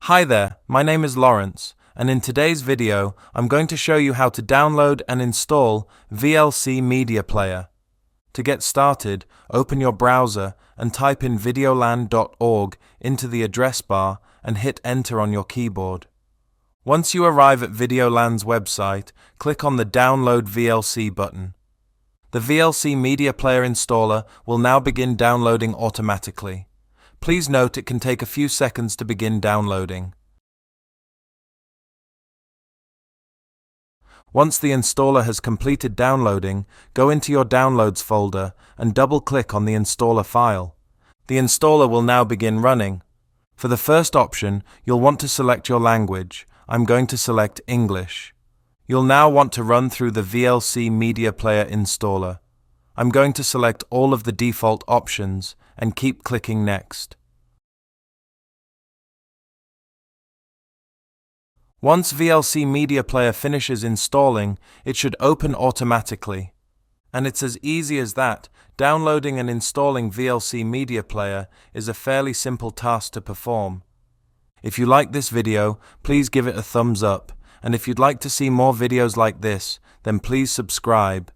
Hi there, my name is Lawrence, and in today's video, I'm going to show you how to download and install VLC Media Player. To get started, open your browser and type in VideoLAN.org into the address bar and hit enter on your keyboard. Once you arrive at VideoLAN's website, click on the Download VLC button. The VLC Media Player installer will now begin downloading automatically. Please note it can take a few seconds to begin downloading. Once the installer has completed downloading, go into your Downloads folder and double-click on the installer file. The installer will now begin running. For the first option, you'll want to select your language. I'm going to select English. You'll now want to run through the VLC Media Player installer. I'm going to select all of the default options and keep clicking Next. Once VLC Media Player finishes installing, it should open automatically. And it's as easy as that. Downloading and installing VLC Media Player is a fairly simple task to perform. If you like this video, please give it a thumbs up. And if you'd like to see more videos like this, then please subscribe.